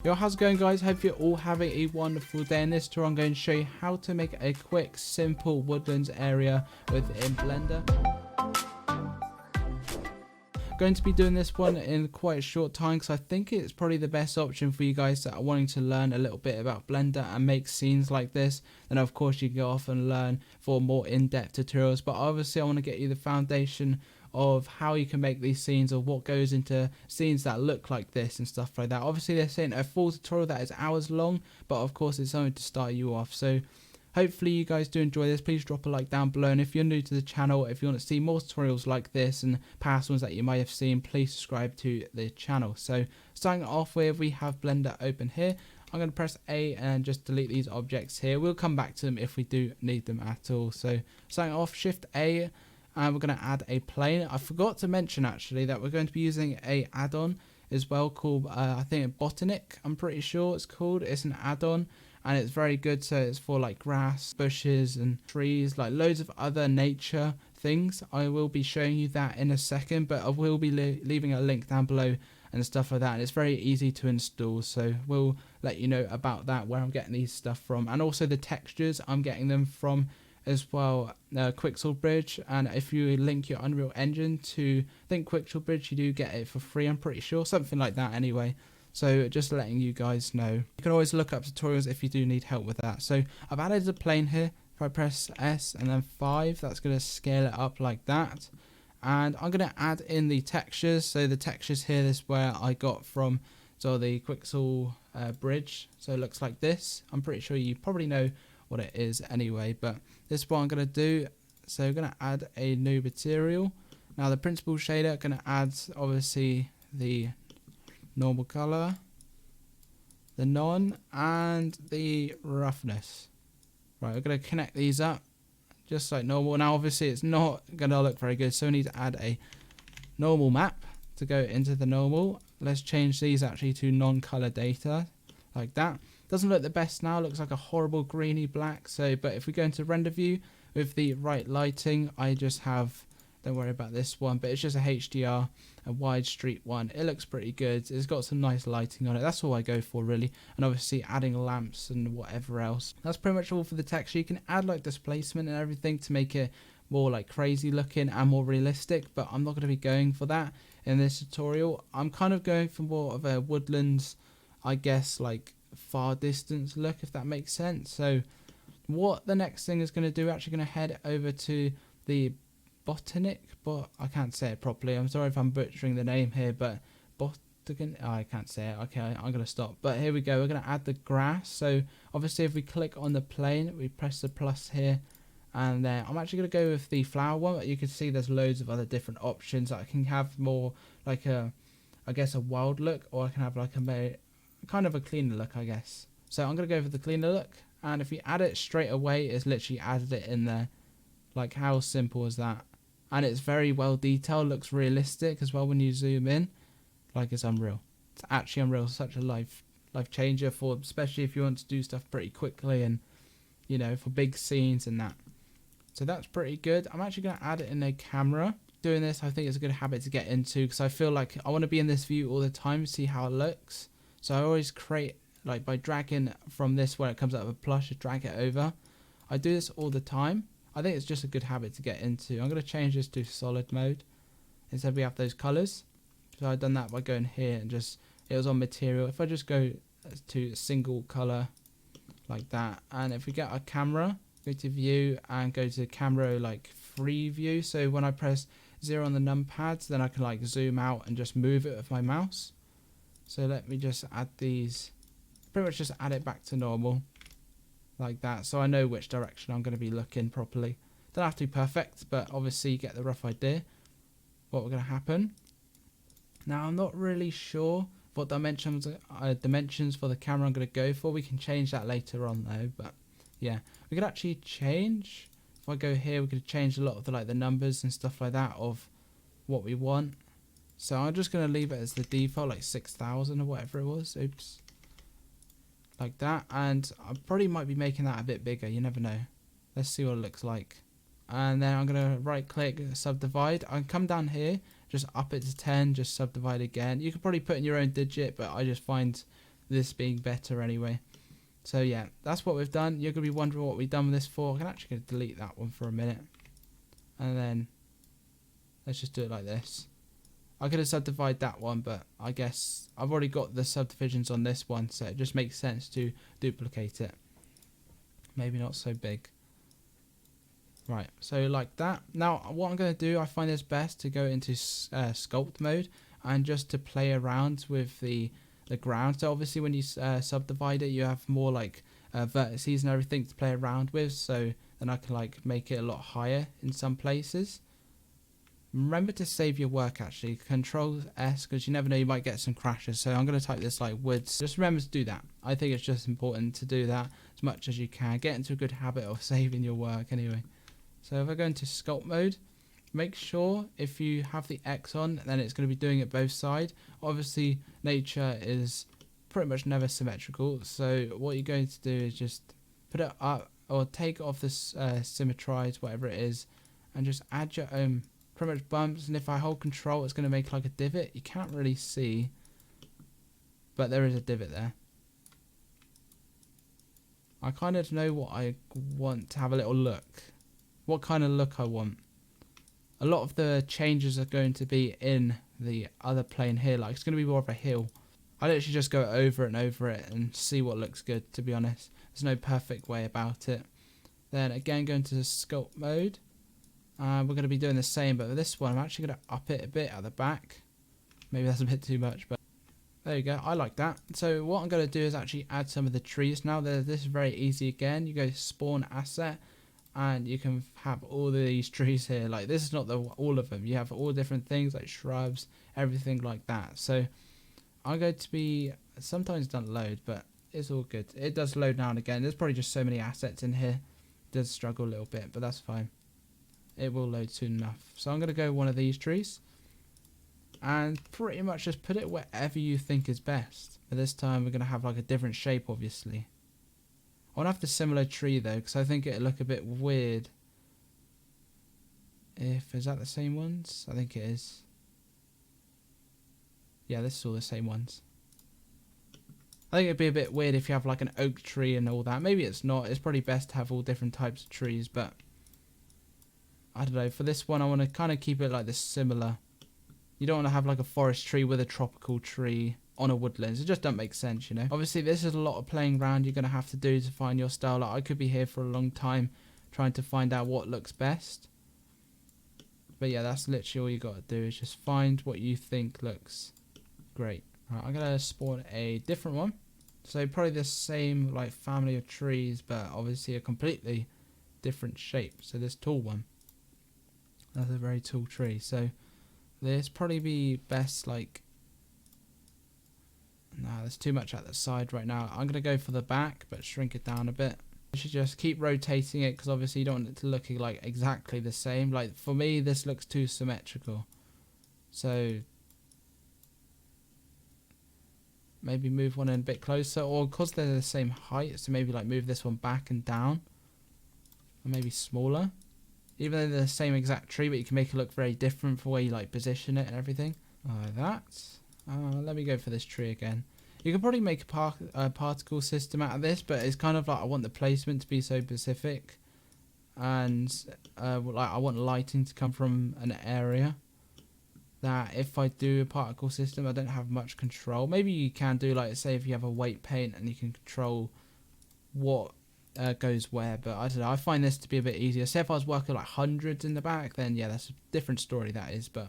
Yo, how's it going, guys? Hope you're all having a wonderful day. In this tutorial I'm going to show you how to make a quick simple woodlands area within Blender. Going to be doing this one in quite a short time because I think it's probably the best option for you guys that are wanting to learn a little bit about Blender and make scenes like this. Then of course you can go off and learn for more in-depth tutorials, but obviously I want to get you the foundation of how you can make these scenes or what goes into scenes that look like this and stuff like that. Obviously this ain't a full tutorial that is hours long, but of course it's something to start you off. So hopefully you guys do enjoy this. Please drop a like down below, and if you're new to the channel, if you want to see more tutorials like this and past ones that you might have seen, please subscribe to the channel. So starting off with, we have Blender open here. I'm going to press A and just delete these objects here. We'll come back to them if we do need them at all. So starting off, Shift A, and we're going to add a plane. I forgot to mention actually that we're going to be using a add-on as well called I think Botanic, I'm pretty sure it's called. It's an add-on and it's very good. So it's for like grass, bushes and trees, like loads of other nature things. I will be showing you that in a second, but I will be leaving a link down below and stuff like that, and it's very easy to install, so we'll let you know about that, where I'm getting these stuff from, and also the textures I'm getting them from as well. Quixel Bridge, and if you link your Unreal Engine to Quixel Bridge, you do get it for free, I'm pretty sure, something like that anyway. So just letting you guys know. You can always look up tutorials if you do need help with that. So I've added a plane here. If I press S and then 5, that's going to scale it up like that. And I'm going to add in the textures. So the textures here, this is where I got from the Quixel Bridge. So it looks like this. I'm pretty sure you probably know what it is anyway, but this is what I'm going to do. So I'm going to add a new material. Now the principal shader, I'm going to add obviously the normal color, the non, and the roughness. Right, we're going to connect these up just like normal. Now obviously it's not going to look very good, so we need to add a normal map to go into the normal. Let's change these actually to non-color data like that. Doesn't look the best now, looks like a horrible greeny black. So but if we go into render view with the right lighting, I just have, don't worry about this one, but it's just a HDR, a wide street one. It looks pretty good. It's got some nice lighting on it. That's all I go for really. And obviously adding lamps and whatever else. That's pretty much all for the texture. You can add like displacement and everything to make it more like crazy looking and more realistic, but I'm not going to be going for that in this tutorial. I'm kind of going for more of a woodlands, I guess, like far distance look, if that makes sense. So what the next thing is going to do, we're actually going to head over to the Botanic, but I can't say it properly. I'm sorry if I'm butchering the name here, but I can't say it. Okay, I'm going to stop. But here we go. We're going to add the grass. So obviously if we click on the plane, we press the plus here, and then I'm actually going to go with the flower one, but you can see there's loads of other different options. I can have more like a, I guess, a wild look, or I can have like a kind of a cleaner look, I guess. So I'm going to go for the cleaner look, and if you add it straight away, it's literally added it in there. Like, how simple is that? And it's very well detailed, looks realistic as well when you zoom in. Like, it's unreal. It's actually unreal. Such a life changer, for especially if you want to do stuff pretty quickly and, you know, for big scenes and that. So that's pretty good. I'm actually going to add it in a camera. Doing this, I think, is a good habit to get into, because I feel like I want to be in this view all the time, see how it looks. So I always create, like, by dragging from this where it comes out of a plush, drag it over. I do this all the time. I think it's just a good habit to get into. I'm going to change this to solid mode. Instead we have those colors. So I've done that by going here and just, it was on material. If I just go to single color like that, and if we get our camera, go to view and go to camera like free view. So when I press 0 on the numpads, then I can like zoom out and just move it with my mouse. So let me just add these, pretty much just add it back to normal. Like that, so I know which direction I'm going to be looking properly. Don't have to be perfect, but obviously you get the rough idea what we're going to happen. Now I'm not really sure what dimensions for the camera I'm going to go for. We can change that later on though, but yeah, we could actually change. If I go here, we could change a lot of the the numbers and stuff like that of what we want. So I'm just going to leave it as the default, like 6,000 or whatever it was. Oops. Like that, and I probably might be making that a bit bigger, you never know. Let's see what it looks like. And then I'm going to right click, subdivide. I can come down here, just up it to 10, just subdivide again. You could probably put in your own digit, but I just find this being better anyway. So yeah, that's what we've done. You're going to be wondering what we've done with this for. I can actually delete that one for a minute. And then let's just do it like this. I could have subdivided that one, but I guess I've already got the subdivisions on this one, so it just makes sense to duplicate it. Maybe not so big. Right, so like that. Now what I'm going to do, I find it's best to go into sculpt mode and just to play around with the ground. So obviously when you subdivide it, you have more like vertices and everything to play around with, so then I can like make it a lot higher in some places. Remember to save your work actually. Control S, because you never know, you might get some crashes. So I'm going to type this like woods. Just remember to do that. I think it's just important to do that as much as you can. Get into a good habit of saving your work anyway. So if I go into sculpt mode, make sure if you have the X on, then it's going to be doing it both sides. Obviously nature is pretty much never symmetrical, so what you're going to do is just put it up or take off this symmetrize, whatever it is, and just add your own pretty much bumps. And if I hold control, it's going to make like a divot. You can't really see, but there is a divot there. I kind of know what I want to have a little look, what kind of look I want. A lot of the changes are going to be in the other plane here, like it's going to be more of a hill. I literally just go over it and over it and see what looks good, to be honest. There's no perfect way about it. Then again, go into the sculpt mode. We're going to be doing the same, but with this one I'm actually going to up it a bit at the back. Maybe that's a bit too much, but there you go. I like that. So what I'm going to do is actually add some of the trees now. This is very easy again. You go spawn asset, and you can have all of these trees here. Like this is not all of them. You have all different things like shrubs, everything like that. So I'm going to be, sometimes it doesn't load, but it's all good. It does load now and again. There's probably just so many assets in here. It does struggle a little bit, but that's fine. It will load soon enough. So I'm going to go one of these trees and pretty much just put it wherever you think is best. But this time we're going to have like a different shape, obviously. I want to have the similar tree though, because I think it'll look a bit weird. Is that the same ones? I think it is. Yeah, this is all the same ones. I think it'd be a bit weird if you have like an oak tree and all that. Maybe it's not. It's probably best to have all different types of trees, but I don't know. For this one, I want to kind of keep it like this similar. You don't want to have like a forest tree with a tropical tree on a woodlands. It just don't make sense, you know. Obviously, this is a lot of playing around you're going to have to do to find your style. Like, I could be here for a long time trying to find out what looks best. But yeah, that's literally all you got to do is just find what you think looks great. Right, I'm going to spawn a different one. So probably the same like family of trees, but obviously a completely different shape. So this tall one. That's a very tall tree. So this probably be best like... Nah, there's too much at the side right now. I'm going to go for the back, but shrink it down a bit. You should just keep rotating it, because obviously you don't want it to look like exactly the same. Like for me, this looks too symmetrical. So maybe move one in a bit closer, or because they're the same height, so maybe like move this one back and down, or maybe smaller. Even though they're the same exact tree, but you can make it look very different for where you like position it and everything. Like that. Let me go for this tree again. You can probably make a particle system out of this, but it's kind of like I want the placement to be so specific, and like I want lighting to come from an area that if I do a particle system, I don't have much control. Maybe you can do, like, say if you have a weight paint and you can control what goes where, but I don't know. I find this to be a bit easier. Say if I was working like hundreds in the back, then yeah, that's a different story, that is. But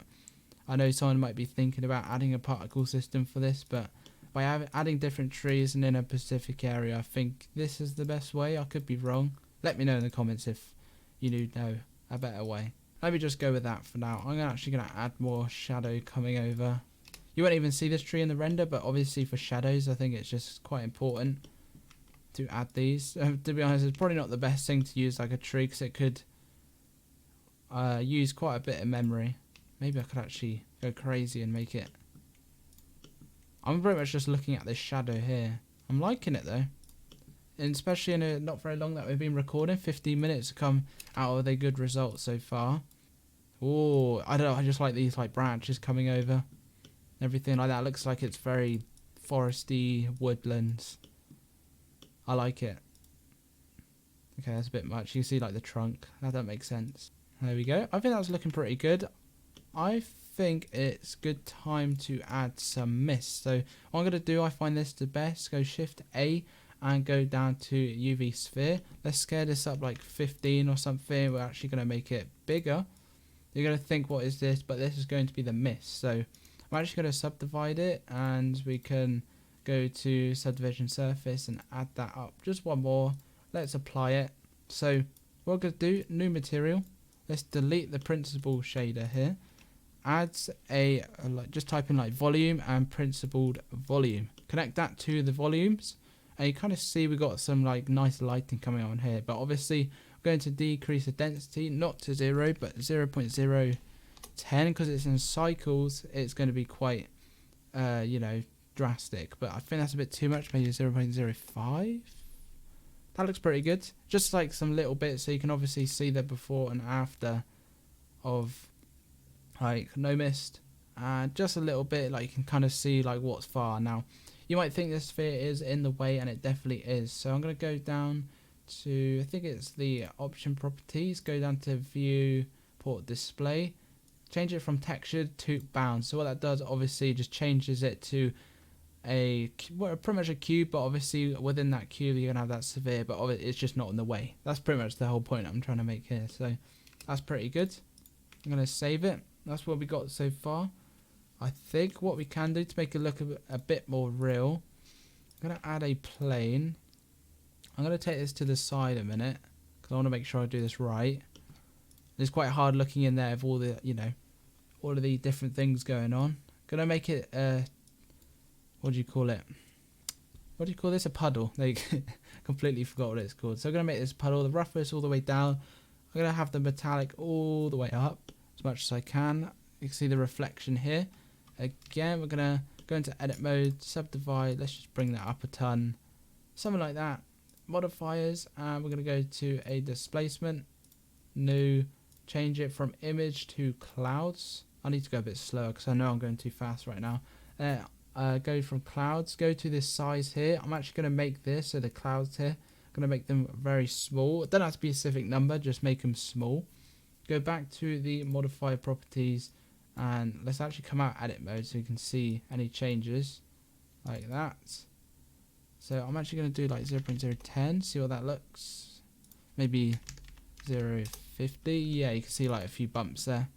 I know someone might be thinking about adding a particle system for this, but by adding different trees and in a specific area, I think this is the best way. I could be wrong. Let me know in the comments if you know a better way. Let me just go with that for now. I'm actually going to add more shadow coming over. You won't even see this tree in the render, but obviously for shadows, I think it's just quite important to add these. To be honest, it's probably not the best thing to use like a tree, because it could use quite a bit of memory. Maybe I could actually go crazy and make it. I'm pretty much just looking at this shadow here. I'm liking it though. And especially in a not very long that we've been recording, 15 minutes to come out with a good result so far. Oh, I don't know, I just like these like branches coming over. Everything like that looks like it's very foresty woodlands. I like it. Okay, that's a bit much. You can see like the trunk. That don't make sense. There we go. I think that's looking pretty good. I think it's good time to add some mist. So what I'm going to do, I find this the best. Go Shift A and go down to UV sphere. Let's scale this up like 15 or something. We're actually going to make it bigger. You're going to think, what is this? But this is going to be the mist. So I'm actually going to subdivide it, and we can go to subdivision surface and add that up. Just one more. Let's apply it. So what we're going to do, new material. Let's delete the principled shader here. Adds just type in like volume and principled volume. Connect that to the volumes, and you kind of see we got some like nice lighting coming on here. But obviously we're going to decrease the density, not to 0, but 0.010, because it's in cycles. It's going to be quite you know, drastic. But I think that's a bit too much. Maybe 0.05. That looks pretty good. Just like some little bits, so you can obviously see the before and after of like no mist, and just a little bit, like you can kind of see like what's far. Now you might think this sphere is in the way, and it definitely is. So I'm going to go down to, I think it's the option properties, go down to view port display, change it from textured to bound. So what that does, obviously just changes it to pretty much a cube, but obviously within that cube you're gonna have that sphere, but it's just not in the way. That's pretty much the whole point I'm trying to make here. So that's pretty good. I'm gonna save it. That's what we got so far. I think what we can do to make it look a bit more real, I'm gonna add a plane. I'm gonna take this to the side a minute because I want to make sure I do this right. It's quite hard looking in there with all the, you know, all of the different things going on. Gonna make it what do you call it? What do you call this? A puddle. They completely forgot what it's called. So I'm going to make this puddle, the roughness all the way down. I'm going to have the metallic all the way up as much as I can. You can see the reflection here. Again, we're going to go into edit mode, subdivide. Let's just bring that up a ton. Something like that. Modifiers. And we're going to go to a displacement. New. Change it from image to clouds. I need to go a bit slower because I know I'm going too fast right now. Go from clouds, go to this size here. I'm actually going to make this, so the clouds here, I'm going to make them very small. It doesn't have to be a specific number, just make them small. Go back to the modifier properties, and let's actually come out edit mode so you can see any changes like that. So I'm actually going to do like 0.010, see what that looks. Maybe 0.50. Yeah, you can see like a few bumps there.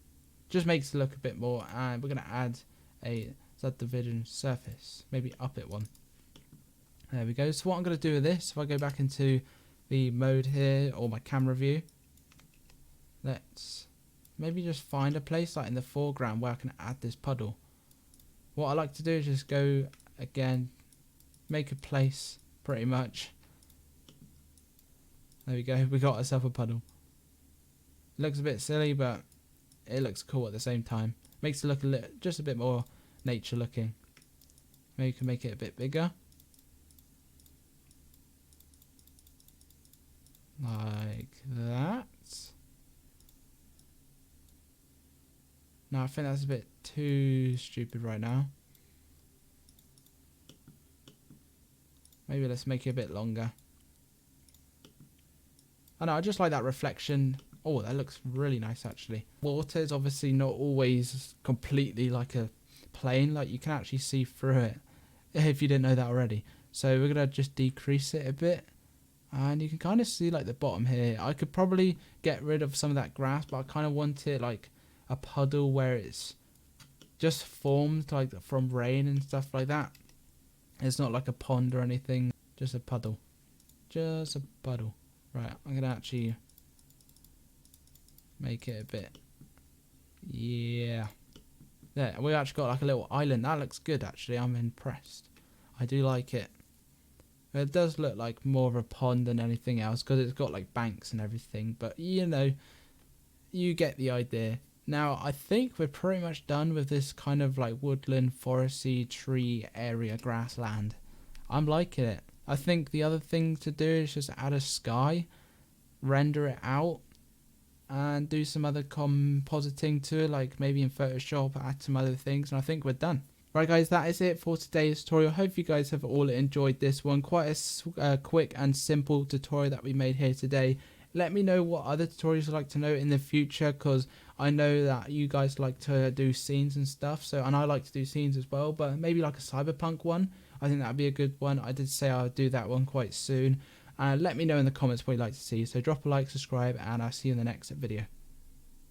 Just makes it look a bit more, and we're going to add a subdivision surface, maybe up it one. There we go. So what I'm going to do with this, if I go back into the mode here, or my camera view, let's maybe just find a place like in the foreground where I can add this puddle. What I like to do is just go again, make a place pretty much. There we go, we got ourselves a puddle. It looks a bit silly, but it looks cool at the same time. Makes it look just a bit more nature looking. Maybe you can make it a bit bigger, like that. No, I think that's a bit too stupid right now. Maybe let's make it a bit longer. I know, I just like that reflection. Oh, that looks really nice actually. Water is obviously not always completely like a plane, like you can actually see through it, if you didn't know that already. So we're gonna just decrease it a bit, and you can kind of see like the bottom here. I could probably get rid of some of that grass, but I kind of want it like a puddle where it's just formed like from rain and stuff like that. It's not like a pond or anything, just a puddle. Just a puddle. Right, I'm gonna actually make it a bit, yeah. There, we actually got like a little island. That looks good actually. I'm impressed. I do like it. It does look like more of a pond than anything else because it's got like banks and everything. But you know, you get the idea. Now I think we're pretty much done with this kind of like woodland, foresty, tree area, grassland. I'm liking it. I think the other thing to do is just add a sky, render it out, and do some other compositing to it, like maybe in Photoshop, add some other things, and I think we're done. Right guys, that is it for today's tutorial. Hope you guys have all enjoyed this one. Quite a quick and simple tutorial that we made here today. Let me know what other tutorials you'd like to know in the future, because I know that you guys like to do scenes and stuff, and I like to do scenes as well, but maybe like a cyberpunk one. I think that'd be a good one. I did say I'll do that one quite soon. Let me know in the comments what you'd like to see. So drop a like, subscribe, and I'll see you in the next video.